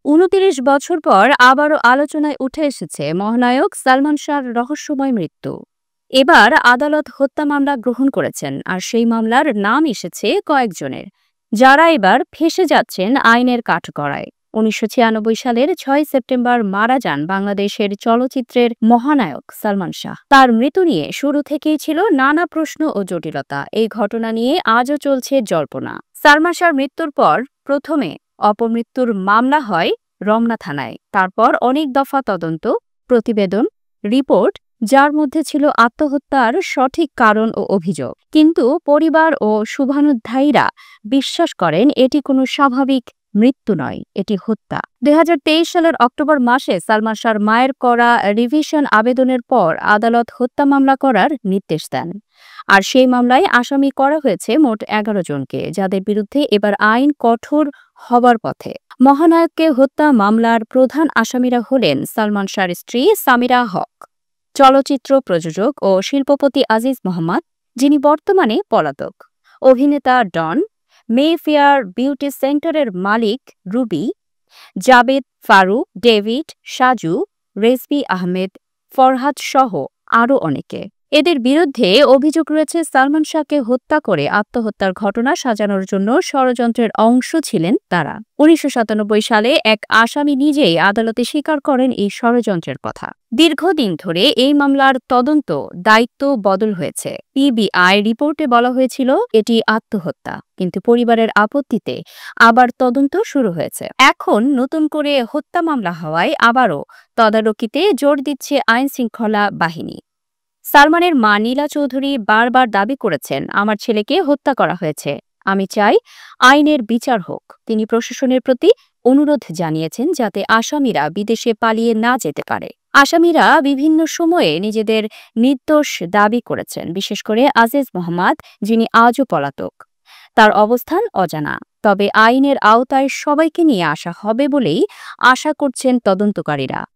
২৯ বছর পর আবারও আলোচনায় উঠে এসেছে মহানায়ক সালমান শাহর রহস্যময় মৃত্যু। এবার আদালত হত্যা মামলা গ্রহণ করেছেন, আর সেই মামলার নাম এসেছে কয়েকজনের, যারা এবার ফেঁসে যাচ্ছেন আইনের কাঠগড়ায়। ১৯৯৬ সালের ৬ সেপ্টেম্বর মারা যান বাংলাদেশের চলচ্চিত্রের মহানায়ক সালমান শাহ। তার মৃত্যু নিয়ে শুরু থেকেই ছিল নানা প্রশ্ন ও জটিলতা। এই ঘটনা নিয়ে আজও চলছে জল্পনা। সালমান শাহর মৃত্যুর পর প্রথমে অপমৃত্যুর মামলা হয় রমনা থানায়। তারপর অনেক দফা তদন্ত, প্রতিবেদন, রিপোর্ট, যার মধ্যে ছিল আত্মহত্যার সঠিক কারণ ও অভিযোগ। কিন্তু পরিবার ও শুভানুধ্যায়ীরা বিশ্বাস করেন এটি কোনো স্বাভাবিক মৃত্যু নয়, এটি হত্যা। ২০২৩ সালের অক্টোবর মাসে সালমান শাহর মায়ের করা রিভিশন আবেদনের পর আদালত হত্যা মামলা করার নির্দেশ দেন। আর সেই মামলায় আসামি করা হয়েছে মোট ১১ জনকে, যাদের বিরুদ্ধে এবার আইন কঠোর হবার পথে। মহানায়ককে হত্যা মামলার প্রধান আসামিরা হলেন সালমান শাহর স্ত্রী সামিরা হক, চলচ্চিত্র প্রযোজক ও শিল্পপতি আজিজ মোহাম্মদ, যিনি বর্তমানে পলাতক, অভিনেতা ডন, মেফেয়ার বিউটি সেন্টারের মালিক রুবি, জাবেদ ফারুক, ডেভিড, সাজু, রেজভি আহমেদ, ফরহাদ সহ আরও অনেকে। এদের বিরুদ্ধে অভিযোগ রয়েছে সালমান শাহকে হত্যা করে আত্মহত্যার ঘটনা সাজানোর জন্য ষড়যন্ত্রের অংশ ছিলেন তারা। ১৯৯৭ সালে এক আসামি নিজেই আদালতে স্বীকার করেন এই ষড়যন্ত্রের কথা। দীর্ঘদিন ধরে এই মামলার তদন্ত দায়িত্ব বদল হয়েছে। পিবিআই রিপোর্টে বলা হয়েছিল এটি আত্মহত্যা, কিন্তু পরিবারের আপত্তিতে আবার তদন্ত শুরু হয়েছে। এখন নতুন করে হত্যা মামলা হওয়ায় আবারও তদারকিতে জোর দিচ্ছে আইন শৃঙ্খলা বাহিনী। সালমানের মা নীলা চৌধুরী বারবার দাবি করেছেন, আমার ছেলেকে হত্যা করা হয়েছে, আমি চাই আইনের বিচার হোক। তিনি প্রশাসনের প্রতি অনুরোধ জানিয়েছেন যাতে আসামিরা বিদেশে পালিয়ে না যেতে পারে। আসামিরা বিভিন্ন সময়ে নিজেদের নির্দোষ দাবি করেছেন, বিশেষ করে আজিজ মোহাম্মদ, যিনি আজও পলাতক। তার অবস্থান অজানা, তবে আইনের আওতায় সবাইকে নিয়ে আসা হবে বলেই আশা করছেন তদন্তকারীরা।